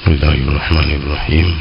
بسم الله الرحمن الرحيم.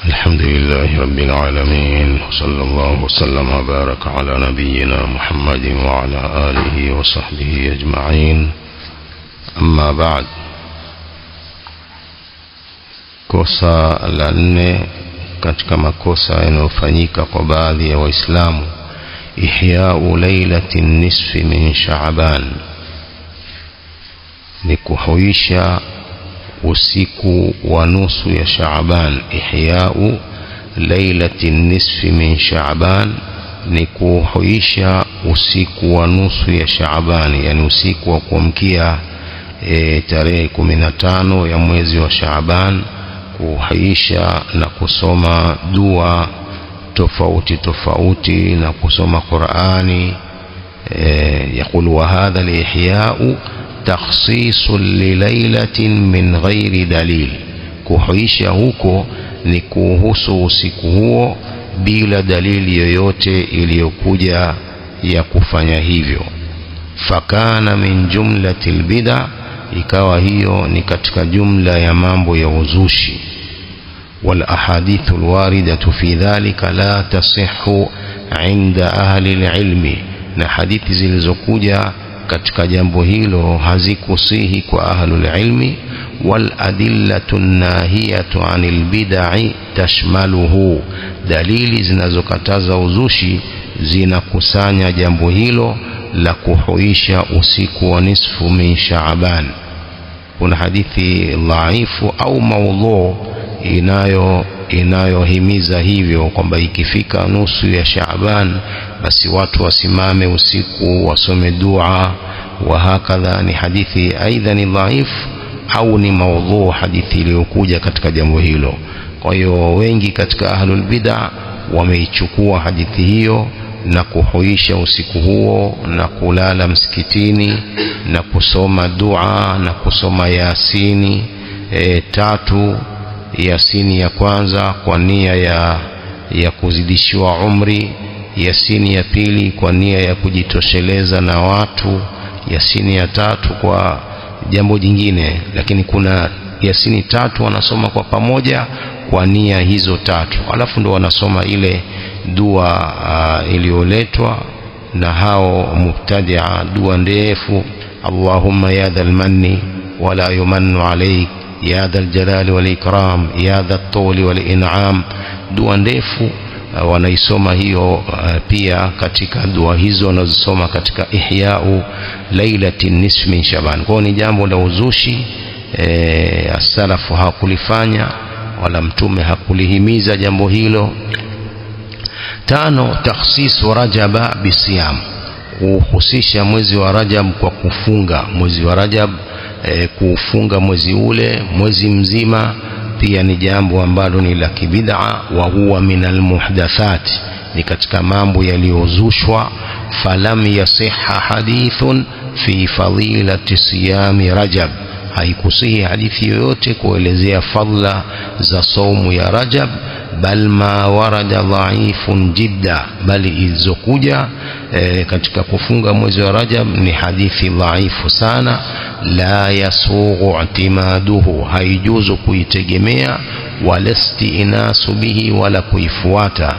الحمد لله رب العالمين، وصلى الله وسلم وبارك على نبينا محمد وعلى آله وصحبه أجمعين. أما بعد. Kosa la nne katika makosa yanayofanyika kwa baadhi ya Waislamu, ihya'u lailati nisfi min Sha'ban, ni kuhuisha usiku wa nusu ya Sha'ban. Ihya'u lailati nisfi min Sha'ban ni kuhuisha usiku wa nusu ya Sha'ban, yani usiku wa kuamkia tarehe 15 ya mwezi wa Sha'ban, kuhuisha na kusoma dua tofauti tofauti na kusoma Qur'ani. يقول وهذا الإحياء تخصيص لليلة من غير دليل. kuhuisha huko ni kuhusu usiku huo bila dalili yoyote iliyokuja ya kufanya hivyo. fakana min jumlati albid'a, ikawa hiyo ni katika jumla ya mambo ya uzushi. wal ahadithu alwaridatu fi dhalika la tasihhu 'inda ahli alilmi, na hadithi zilizokuja katika jambo hilo hazikusihi kwa ahlul ilmi. wal adillatu nahiyatu 'anil bid'i tashmaluhu, dalili zinazokataza uzushi zinakusanya jambo hilo la kuhuisha usiku wa nisfu min Sha'ban. kuna hadithi dhaifu au maudhu inayohimiza hivyo kwamba ikifika nusu ya Sha'ban basi watu wasimame usiku wasome dua wa hakadha. ni hadithi aidha ni dhaifu au ni maudhu, hadithi iliyokuja katika jambo hilo. kwa hiyo wengi katika ahlul bid'ah wameichukua hadithi hiyo na kuhuisha usiku huo na kulala msikitini na kusoma dua na kusoma Yasini tatu. Yasini ya kwanza kwa nia ya kuzidishiwa umri, Yasini ya pili kwa nia ya kujitosheleza na watu, Yasini ya tatu kwa jambo jingine. Lakini kuna Yasini tatu wanasoma kwa pamoja kwa nia hizo tatu, alafu ndo wanasoma ile dua iliyoletwa na hao mubtadi'a, dua ndefu: Allahumma ya dhal manni wala yumannu alayk ya dhal jalali wal ikram ya dhal tawli wal in'am. dua ndefu wanaisoma hiyo pia katika dua hizo wanazosoma katika ihya'u lailati nisfi min Sha'ban. kwa ni jambo la uzushi, as-salafu hakulifanya wala mtume hakulihimiza jambo hilo. 5. takhsisu Rajaba bisiyam, kuhusisha mwezi wa Rajab kwa kufunga. mwezi wa Rajab kufunga mwezi ule mwezi mzima pia ni jambo ambalo ni la kibid'a. wa huwa minal muhdathat, ni katika mambo yaliyozushwa. falam yasihha hadithun fi fadilati siyami Rajab, haikusihi hadithi yoyote kuelezea fadla za saumu ya Rajab. bal ma warada dhaifun jidda, bali ilizokuja katika kufunga mwezi wa Rajab ni hadithi dhaifu sana. la yasughu i'timaduhu, haijuzu kuitegemea, walasti inasu bihi, wala kuifuata.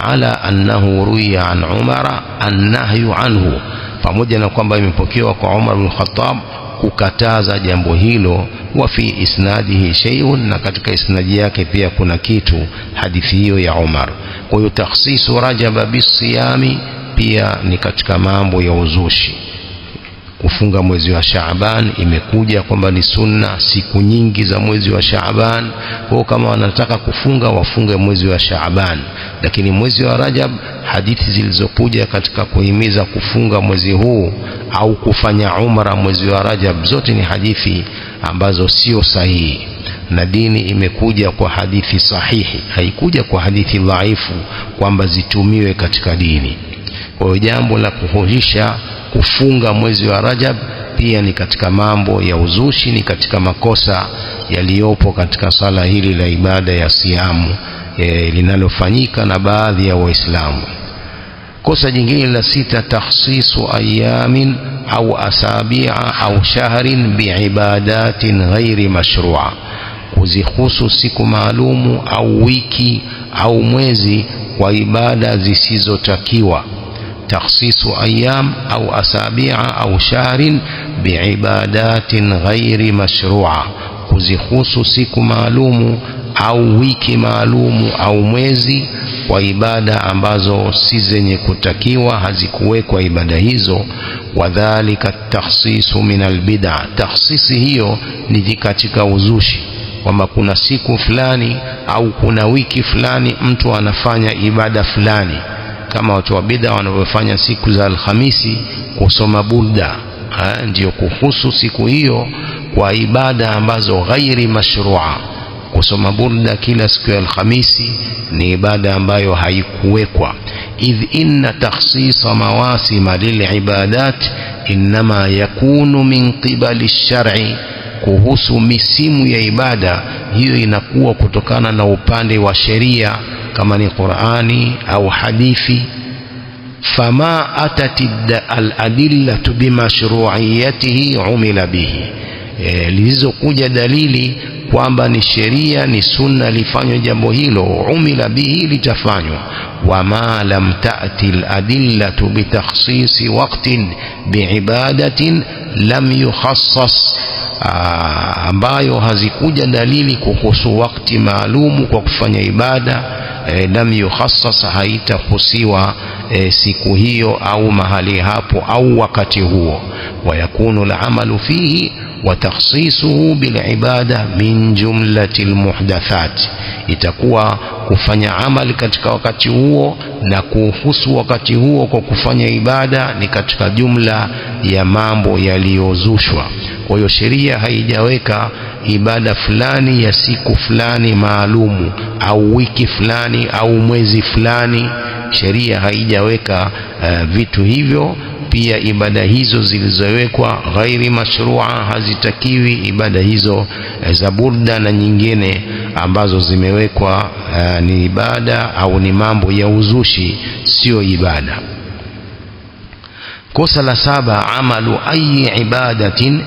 ala annahu ruya an Umara annahyu anhu, pamoja na kwamba imepokewa kwa Umar bin Khattab kukataza jambo hilo. wa fi isnadihi shay'un, na katika isnadi yake pia kuna kitu, hadithi hiyo ya Umar. kwa hiyo takhsisu Rajaba bisiyami pia ni katika mambo ya uzushi. kufunga mwezi wa Sha'ban imekuja kwamba ni sunna siku nyingi za mwezi wa Sha'ban. kwa kama wanataka kufunga wafunge mwezi wa Sha'ban, lakini mwezi wa Rajab hadithi zilizokuja katika kuhimiza kufunga mwezi huu au kufanya umra mwezi wa Rajab zote ni hadithi ambazo sio sahihi, na dini imekuja kwa hadithi sahihi, haikuja kwa hadithi dhaifu kwamba zitumiwe katika dini. kwa hiyo jambo la kuhuisha kufunga mwezi wa Rajab pia ni katika mambo ya uzushi, ni katika makosa yaliyopo katika sala hili la ibada ya siamu linalofanyika na baadhi ya Waislamu. kosa jingine la 6, takhsisu ayamin au asabi'a au shahrin biibadatin ghairi mashru'a, kuzihusu siku maalumu au wiki au mwezi kwa ibada zisizotakiwa. Takhsisu ayyam au asabi'a au shahrin biibadatin ghairi mashru'a, kuzihusu siku maalumu au wiki maalumu au mwezi kwa ibada ambazo si zenye kutakiwa, hazikuwekwa ibada hizo. Wadhalika takhsisu min albid'a, takhsisi hiyo ni katika uzushi, kwamba kuna siku fulani au kuna wiki fulani mtu anafanya ibada fulani, kama watu wa bid'a wanavyofanya siku za Alhamisi kusoma burda. Ndio kuhusu siku hiyo kwa ibada ambazo ghairi mashru'a. Kusoma burda kila siku ya Alhamisi ni ibada ambayo haikuwekwa. Idh inna takhsisa mawasima lilibadat inma yakunu min qibali ash-shar'i, kuhusu misimu ya ibada hiyo inakuwa kutokana na upande wa sheria, kama ni Qur'ani au hadithi. Fama atati al-adillatu bimashru'iyatihi umila bihi, lilizokuja dalili kwamba ni sheria ni sunna lifanywe jambo hilo, umila bihi, litafanywa. Wama lam ta'ti al-adillatu bitakhsisi waqtin biibadatin lam yukhassas, ambayo hazikuja dalili kuhusu wakati maalumu kwa kufanya ibada, lam yukhassas, haitahusiwa siku hiyo au mahali hapo au wakati huo. Wayakunu al-amalu fihi wa takhsisuhu bilibada min jumlati almuhdathat, itakuwa kufanya amali katika wakati huo na kuhusu wakati huo kwa kufanya ibada ni katika jumla ya mambo yaliyozushwa. Kwa hiyo sheria haijaweka ibada fulani ya siku fulani maalumu au wiki fulani au mwezi fulani. Sheria haijaweka vitu hivyo. Pia ibada hizo zilizowekwa ghairi mashru'a, hazitakiwi ibada hizo za burda na nyingine ambazo zimewekwa ni ibada au ni mambo ya uzushi, sio ibada. Kosa la 7, amalu ayi ibadatin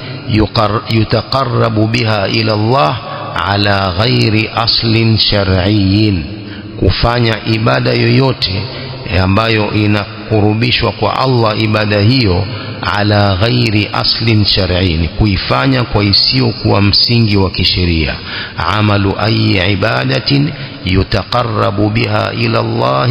yutaqarrabu biha ila Allah ala ghairi aslin shar'iyyin, kufanya ibada yoyote ambayo inakurubishwa kwa Allah, ibada hiyo ala ghairi aslin shar'iyyin, kuifanya kwa isiyo kuwa msingi wa kisheria. Amalu ayi ibadatin yutaqarrabu biha ila Allah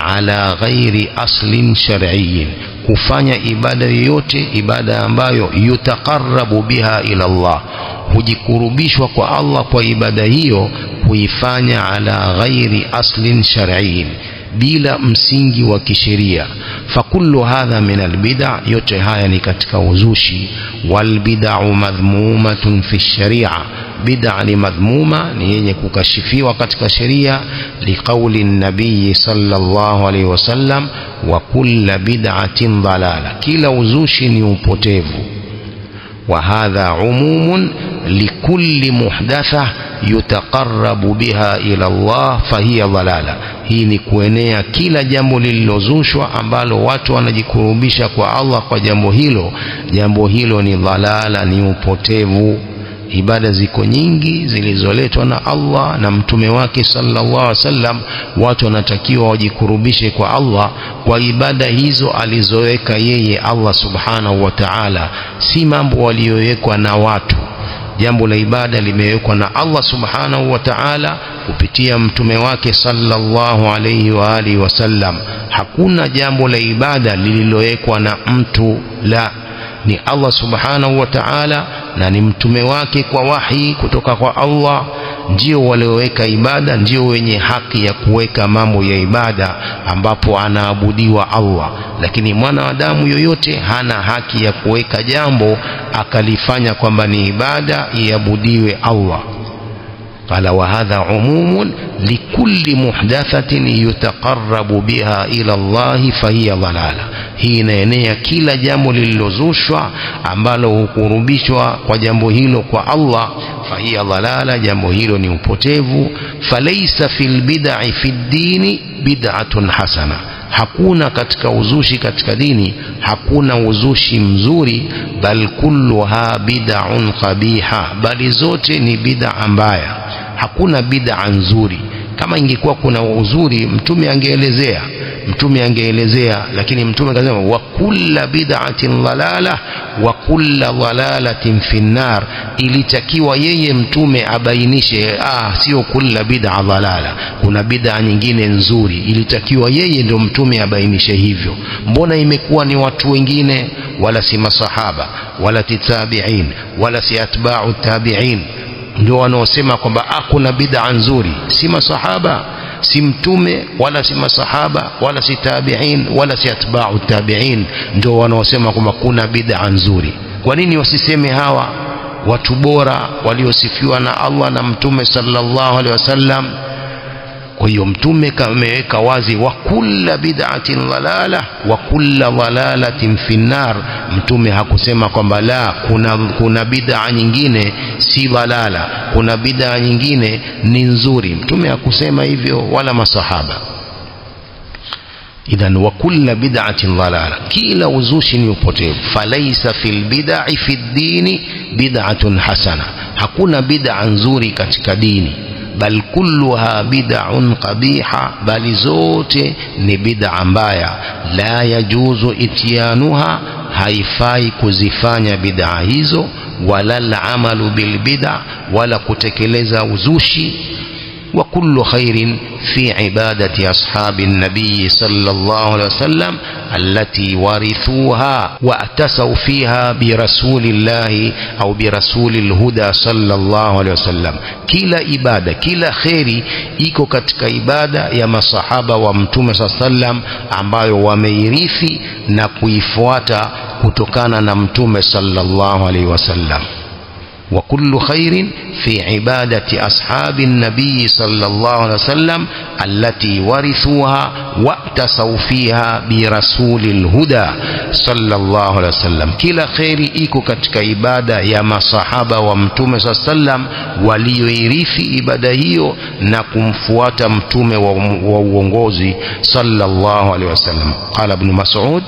ala ghairi aslin shar'iyyin, kufanya ibada yoyote, ibada ambayo yutaqarrabu biha ila Allah, hujikurubishwa kwa Allah kwa ibada hiyo, kuifanya ala ghairi aslin shar'iyyin, bila msingi wa kisheria. Fakullu hadha min albid'a, yote haya ni katika uzushi. Walbid'u madhmumatun fi sharia, bid'a ni madhmuma, ni yenye kukashifiwa katika sheria. Liqauli nabii sallallahu alaihi wasallam, wa kullu bid'atin dalala, kila uzushi ni upotevu. Wa hadha umumun likulli muhdatha yutaqarrabu biha ila Allah fahiya dalala, hii ni kuenea kila jambo lililozushwa ambalo watu wanajikurubisha kwa Allah kwa jambo hilo ni dalala, ni upotevu. Ibada ziko nyingi zilizoletwa na Allah na mtume wake sallallahu alaihi wasallam, watu wanatakiwa wajikurubishe kwa Allah kwa ibada hizo alizoweka yeye Allah subhanahu wa ta'ala, si mambo waliyowekwa na watu. Jambo la ibada limewekwa na Allah subhanahu wa ta'ala kupitia mtume wake sallallahu alayhi wa alihi wasallam. Hakuna jambo la ibada lililowekwa na mtu, la, ni Allah subhanahu wa ta'ala na ni mtume wake kwa wahi kutoka kwa Allah, ndio walioweka ibada, ndio wenye haki ya kuweka mambo ya ibada ambapo anaabudiwa Allah. Lakini mwanadamu yoyote hana haki ya kuweka jambo akalifanya kwamba ni ibada iabudiwe Allah. Qala wa hadha umumun likulli muhdathatin yutaqarrabu biha ila Allah fahiya dalala, hii inaenea kila jambo lililozushwa ambalo hukurubishwa kwa jambo hilo kwa Allah, fahiya dalala, jambo hilo ni upotevu. Falaysa fil bid'i fid dini bid'atun hasana, hakuna katika uzushi katika dini, hakuna uzushi mzuri, bal kulluha bid'un qabiha, bali zote ni bid'a mbaya, hakuna bid'a nzuri. Kama ingekuwa kuna uzuri mtume angeelezea, lakini mtume akasema wa kullu bid'atin dhalala wa kullu dhalalatin finnar. Ilitakiwa yeye mtume abainishe, sio kullu bid'a dhalala, kuna bid'a nyingine nzuri. Ilitakiwa yeye ndio mtume abainishe hivyo. Mbona imekuwa ni watu wengine, wala si masahaba wala tabi'in wala si atba'u tabi'in ndio wanaosema kwamba kuna bid'a nzuri? Si masahaba, si mtume, wala si masahaba, wala si tabi'in, wala si atba'u tabi'in ndio wanaosema kwamba kuna bid'a nzuri. Kwa nini wasiseme hawa watu bora waliosifiwa na Allah na mtume sallallahu alaihi wasallam? Kwa hiyo mtume kameweka wazi wa kullu bid'atin dhalala wa kullu dhalalatin finnar. Mtume hakusema kwamba la, kuna bid'a nyingine si dhalala, kuna bid'a nyingine ni nzuri. Mtume hakusema hivyo, wala masahaba. Idhan wa kullu bid'atin dhalala, kila uzushi ni upotevu. Falaysa fil bid'i fi ddini bid'atun hasana, hakuna bid'a nzuri katika dini, bal kulluha bid'un qabiha, bali zote ni bid'a mbaya. La yajuzu ityanuha, haifai kuzifanya bid'a hizo, wala al'amalu bil bid'a, wala kutekeleza uzushi. wa kullu khairin fi ibadati ashabin nabiy sallallahu alaihi wasallam allati warithuha wa atasaw fiha bi rasulillahi au bi rasulil huda sallallahu alaihi wasallam. Kila ibada, kila khairi iko katika ibada ya masahaba wa mtume sallam, ambayo wameirithi na kuifuata kutokana na mtume sallallahu alaihi wasallam. وكل خير في عبادة أصحاب النبي صلى الله عليه وسلم التي ورثوها واتسوا فيها برسول الهدى صلى الله عليه وسلم. كلا خير إيكو كتك عبادة يا مصحابة ومتومة صلى الله عليه وسلم وليرثي عبادة هيو نكم فوات متومة وونغوزي صلى الله عليه وسلم. قال ابن مسعود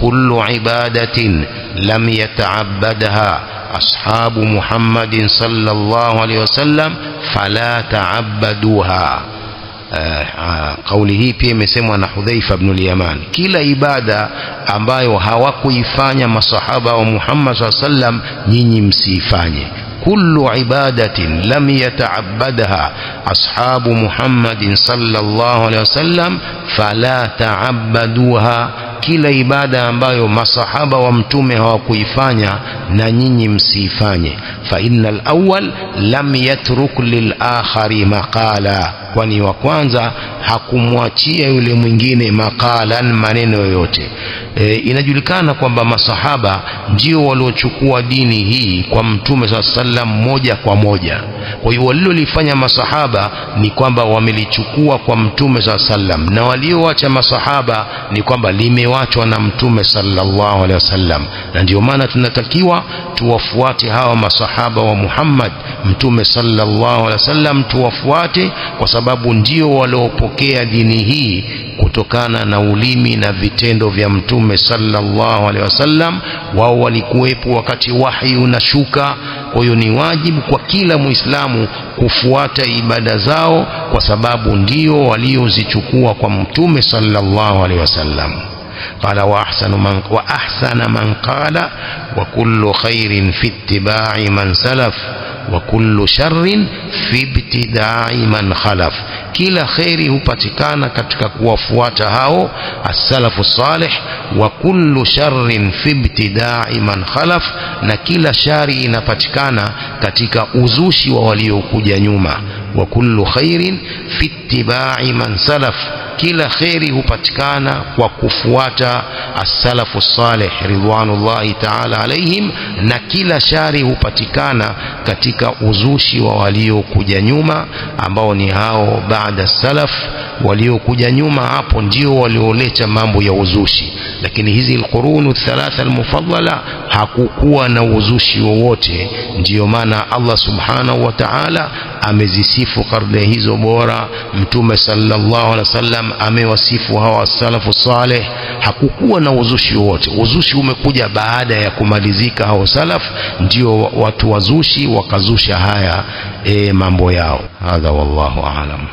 كل عبادة لم يتعبدها أصحاب محمد صلى الله عليه وسلم فلا تعبدوها. قوله pia imesemwa na Hudhaifa ibn al-Yaman, kila ibada ambayo hawakuifanya masahaba wa Muhammad sallallahu alaihi wasallam nyinyi msifanye. kullu ibadatin lam yata'abbadha ashabu Muhammadin sallallahu alaihi wasallam fala ta'abbaduha, kila ibada ambayo masahaba wa mtume hawakuifanya na nyinyi msifanye. Fa innal awwal lam yatruk lil akhari maqala, kwani wa kwanza hakumwachia yule mwingine maqalan, maneno yoyote. Inajulikana kwamba masahaba ndio waliochukua dini hii kwa mtume sallam moja kwa moja. Kwa hiyo walilolifanya masahaba ni kwamba wamelichukua kwa mtume sallam, na walioacha masahaba ni kwamba limewachwa na mtume sallallahu alaihi wasallam. Na ndio maana tunatakiwa tuwafuate hawa masahaba wa Muhammad, mtume sallallahu alaihi wasallam tuwafuate, kwa sababu ndio waliopokea dini hii kutokana na ulimi na vitendo vya mtume sallallahu alaihi wasallam. Wao walikuwepo wakati wahi unashuka. Kwa hiyo ni wajibu kwa kila Muislamu kufuata ibada zao, kwa sababu ndio waliozichukua kwa mtume sallallahu alaihi wasallam. قال وأحسن من قال وكل خير في اتباع من سلف وكل شر في ابتداع من خلف. kila khairi hupatikana katika kuwafuata hao as-salafu salih, wa kullu sharrin fi ibtida'i man khalaf, na kila shari inapatikana katika uzushi wa waliokuja nyuma. wa kullu khairin fi ittiba'i man salaf, kila khairi hupatikana kwa kufuata as-salafu salih ridwanullahi ta'ala alaihim, na kila shari hupatikana katika uzushi wa waliokuja nyuma ambao ni hao baada salaf waliokuja nyuma hapo ndio walioleta mambo ya uzushi. Lakini hizi alqurunu thalatha almufaddala hakukuwa na uzushi wowote. Ndiyo maana Allah subhanahu wa ta'ala amezisifu karne hizo bora. Mtume sallallahu alaihi wasallam amewasifu hawa salafu saleh. Hakukuwa na uzushi wowote. Uzushi umekuja baada ya kumalizika hao salaf, ndio watu wazushi wakazusha haya mambo yao. Hadha wallahu a'lam.